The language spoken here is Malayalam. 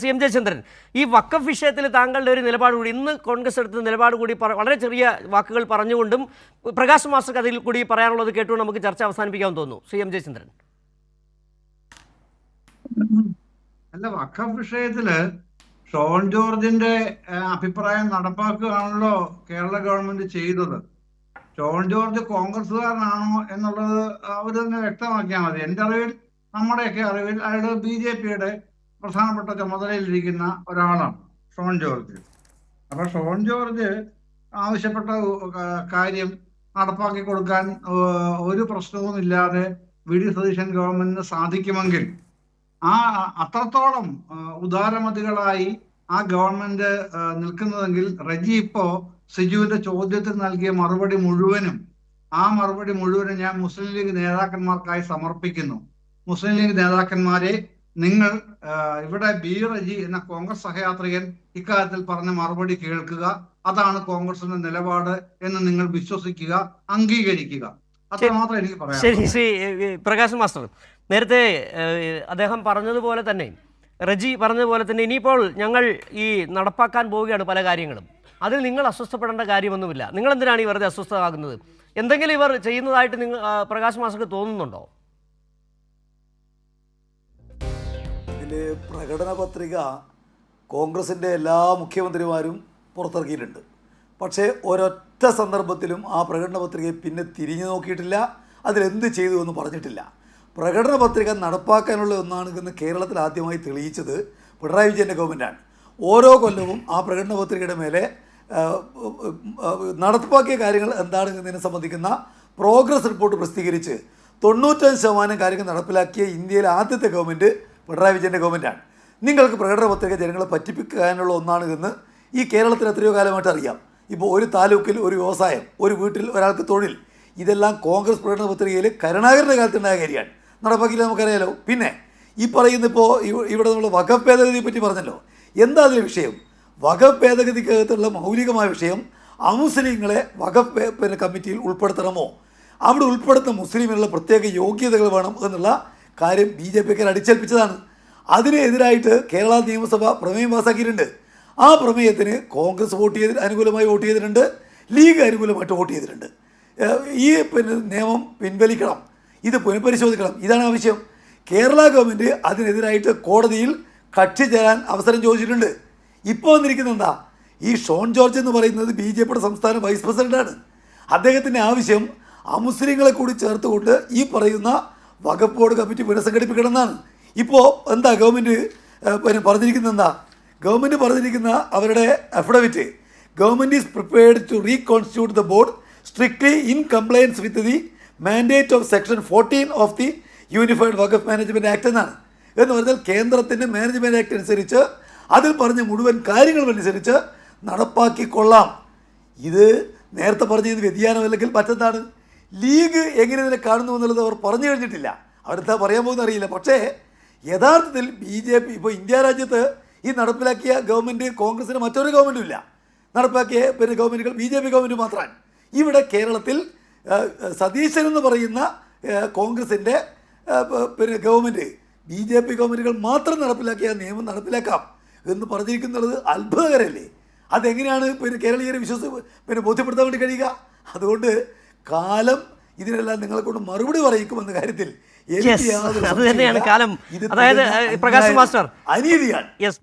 CM ജയചന്ദ്രൻ, ഈ വഖഫ് വിഷയത്തിൽ താങ്കളുടെ ഒരു നിലപാട് കൂടി ഇന്ന് കോൺഗ്രസ് എടുത്ത നിലപാട് കൂടി വളരെ ചെറിയ വാക്കുകൾ പറഞ്ഞുകൊണ്ടും പ്രകാശ് മാസ്റ്റർക്ക് അതിൽ കൂടി പറയാനുള്ളത് കേട്ടുകൊണ്ട് നമുക്ക് ചർച്ച അവസാനിപ്പിക്കാമെന്ന് തോന്നുന്നു. CM ജയചന്ദ്രൻ. അല്ല, വഖഫ് വിഷയത്തില് ഷോൺ ജോർജിന്റെ അഭിപ്രായം നടപ്പാക്കുകയാണല്ലോ കേരള ഗവൺമെന്റ് ചെയ്തത്. ഷോൺ ജോർജ് കോൺഗ്രസ്സുകാരനാണോ എന്നുള്ളത് അവർ തന്നെ വ്യക്തമാക്കിയാൽ മതി. എൻ്റെ അറിവിൽ, നമ്മുടെയൊക്കെ അറിവിൽ അയാൾ BJPയുടെ പ്രധാനപ്പെട്ട ചുമതലയിലിരിക്കുന്ന ഒരാളാണ് ഷോൺ ജോർജ്. അപ്പൊ ഷോൺ ജോർജ് ആവശ്യപ്പെട്ട കാര്യം നടപ്പാക്കി കൊടുക്കാൻ ഒരു പ്രശ്നവുമില്ലാതെ വി ഡി സതീശൻ ഗവൺമെന്റിന് സാധിക്കുമെങ്കിൽ അത്രത്തോളം ഉദാരമതികളായി ആ ഗവൺമെന്റ് നിൽക്കുന്നതെങ്കിൽ റെജി ഇപ്പോ സിജുവിന്റെ ചോദ്യത്തിന് നൽകിയ മറുപടി മുഴുവനും ഞാൻ മുസ്ലിം ലീഗ് നേതാക്കന്മാർക്കായി സമർപ്പിക്കുന്നു. മുസ്ലിം ലീഗ് നേതാക്കന്മാരെ, നിങ്ങൾ ഇവിടെ റെജി എന്ന കോൺഗ്രസ് സഹയാത്രികൻ ഇക്കാര്യത്തിൽ പറഞ്ഞ മറുപടി കേൾക്കുക. അതാണ് കോൺഗ്രസിന്റെ നിലപാട് എന്ന് നിങ്ങൾ വിശ്വസിക്കുക, അംഗീകരിക്കുക. അത്രമാത്രം എനിക്ക് പറയാം. ശരി, ശ്രീ പ്രകാശ് മാസ്റ്റർ, നേരത്തെ അദ്ദേഹം പറഞ്ഞതുപോലെ തന്നെ, റെജി പറഞ്ഞതുപോലെ തന്നെ, ഇനിയിപ്പോൾ ഞങ്ങൾ ഈ നടപ്പാക്കാൻ പോവുകയാണ് പല കാര്യങ്ങളും. അതിൽ നിങ്ങൾ അസ്വസ്ഥപ്പെടേണ്ട കാര്യമൊന്നുമില്ല. നിങ്ങൾ എന്തിനാണ് ഈ വെറുതെ അസ്വസ്ഥമാകുന്നത്? എന്തെങ്കിലും ഇവർ ചെയ്യുന്നതായിട്ട് പ്രകാശ് മാസ്റ്റർക്ക് തോന്നുന്നുണ്ടോ? ഇതിൽ പ്രകടന പത്രിക കോൺഗ്രസിൻ്റെ എല്ലാ മുഖ്യമന്ത്രിമാരും പുറത്തിറക്കിയിട്ടുണ്ട്. പക്ഷേ ഒരൊറ്റ സന്ദർഭത്തിലും ആ പ്രകടന പത്രികയെ പിന്നെ തിരിഞ്ഞു നോക്കിയിട്ടില്ല, അതിലെന്ത് ചെയ്തു എന്ന് പറഞ്ഞിട്ടില്ല. പ്രകടന പത്രിക നടപ്പാക്കാനുള്ള ഒന്നാണെന്ന് കേരളത്തിൽ ആദ്യമായി തെളിയിച്ചത് പിണറായി വിജയൻ്റെ ഗവൺമെൻറ്റാണ്. ഓരോ കൊല്ലവും ആ പ്രകടന പത്രികയുടെ മേലെ നടപ്പാക്കിയ കാര്യങ്ങൾ എന്താണെന്നതിനെ സംബന്ധിക്കുന്ന പ്രോഗ്രസ് റിപ്പോർട്ട് പ്രസിദ്ധീകരിച്ച് 95% കാര്യങ്ങൾ നടപ്പിലാക്കിയ ഇന്ത്യയിലെ ആദ്യത്തെ ഗവൺമെൻറ് പിണറായി വിജയൻ്റെ ഗവൺമെൻറ്റാണ്. നിങ്ങൾക്ക് പ്രകടന പത്രിക ജനങ്ങളെ പറ്റിപ്പിക്കാനുള്ള ഒന്നാണ് എന്ന് ഈ കേരളത്തിൽ എത്രയോ കാലമായിട്ട് അറിയാം. ഇപ്പോൾ ഒരു താലൂക്കിൽ ഒരു വ്യവസായം, ഒരു വീട്ടിൽ ഒരാൾക്ക് തൊഴിൽ, ഇതെല്ലാം കോൺഗ്രസ് പ്രകടന പത്രികയിൽ കരുണാകരൻ്റെ കാലത്തുണ്ടായ കാര്യമാണ്. നടപ്പാക്കില്ല, നമുക്കറിയാലോ. പിന്നെ ഈ പറയുന്ന ഇപ്പോൾ ഇവിടെ നമ്മൾ വഖഫ് ഭേദഗതിയെ പറ്റി പറഞ്ഞല്ലോ. എന്താ അതിലെ വിഷയം? വഖഫ് ഭേദഗതിക്കകത്തുള്ള മൗലികമായ വിഷയം അമുസ്ലിങ്ങളെ വഖഫ് കമ്മിറ്റിയിൽ ഉൾപ്പെടുത്തണമോ, അവിടെ ഉൾപ്പെടുത്തുന്ന മുസ്ലിമിനുള്ള പ്രത്യേക യോഗ്യതകൾ വേണം എന്നുള്ള കാര്യം BJPക്കാർ അടിച്ചേൽപ്പിച്ചതാണ്. അതിനെതിരായിട്ട് കേരള നിയമസഭ പ്രമേയം പാസാക്കിയിട്ടുണ്ട്. ആ പ്രമേയത്തിന് കോൺഗ്രസ് അനുകൂലമായി വോട്ട് ചെയ്തിട്ടുണ്ട്, ലീഗ് അനുകൂലമായിട്ട് വോട്ട് ചെയ്തിട്ടുണ്ട്. ഈ നിയമം പിൻവലിക്കണം, ഇത് പുനഃപരിശോധിക്കണം, ഇതാണ് ആവശ്യം. കേരള ഗവൺമെൻറ് അതിനെതിരായിട്ട് കോടതിയിൽ കക്ഷി ചേരാൻ അവസരം ചോദിച്ചിട്ടുണ്ട്. ഇപ്പോൾ വന്നിരിക്കുന്നത് എന്താ? ഈ ഷോൺ ജോർജ് എന്ന് പറയുന്നത് BJPയുടെ സംസ്ഥാന വൈസ് പ്രസിഡൻ്റാണ്. അദ്ദേഹത്തിൻ്റെ ആവശ്യം അമുസ്ലിങ്ങളെ കൂടി ചേർത്തുകൊണ്ട് ഈ പറയുന്ന വഖഫ് ബോർഡ് കമ്മിറ്റി പുനഃസംഘടിപ്പിക്കണം എന്നാണ്. ഇപ്പോൾ എന്താ ഗവൺമെൻറ് പറഞ്ഞിരിക്കുന്നത്? എന്താ ഗവൺമെൻറ് പറഞ്ഞിരിക്കുന്ന അവരുടെ affidavit? Government is prepared to reconstitute the board strictly in compliance with the mandate of section 14 of the unified Waqf management act എന്നാണ്. എന്ന് പറഞ്ഞാൽ കേന്ദ്രത്തിൻ്റെ മാനേജ്മെൻറ്റ് ആക്ട് അനുസരിച്ച് അതിൽ പറഞ്ഞ മുഴുവൻ കാര്യങ്ങളും അനുസരിച്ച് നടപ്പാക്കിക്കൊള്ളാം. ഇത് നേരത്തെ പറഞ്ഞത് വ്യതിയാനമല്ലെങ്കിൽ മറ്റെന്താണ്? ലീഗ് എങ്ങനെ ഇതിനെ കാണുന്നു എന്നുള്ളത് അവർ പറഞ്ഞു കഴിഞ്ഞിട്ടില്ല. അവരെന്താ പറയാൻ പോകുന്ന അറിയില്ല. പക്ഷേ യഥാർത്ഥത്തിൽ BJP ഇപ്പോൾ രാജ്യത്ത് ഈ നടപ്പിലാക്കിയ ഗവൺമെൻറ് കോൺഗ്രസിന് മറ്റൊരു ഗവൺമെൻറ്റും ഇല്ല. നടപ്പാക്കിയ ഗവൺമെൻറ്റുകൾ BJP ഗവൺമെൻറ് മാത്രമാണ്. ഇവിടെ കേരളത്തിൽ സതീശൻ എന്ന് പറയുന്ന കോൺഗ്രസിൻ്റെ ഗവൺമെൻറ്, BJP ഗവൺമെൻറ്റുകൾ മാത്രം നടപ്പിലാക്കിയ നിയമം നടപ്പിലാക്കാം എന്ന് പറഞ്ഞിരിക്കുന്നത് അത്ഭുതകരമല്ലേ? അതെങ്ങനെയാണ് കേരളീയരെ ബോധ്യപ്പെടുത്താൻ വേണ്ടി കഴിയുക? അതുകൊണ്ട് കാലം ഇതിനെല്ലാം നിങ്ങളെ കൊണ്ട് മറുപടി പറയിക്കുമെന്ന കാര്യത്തിൽ അത് തന്നെയാണ് കാലം. അതായത് പ്രകാശ് മാസ്റ്റർ, അനീതിയാണ്.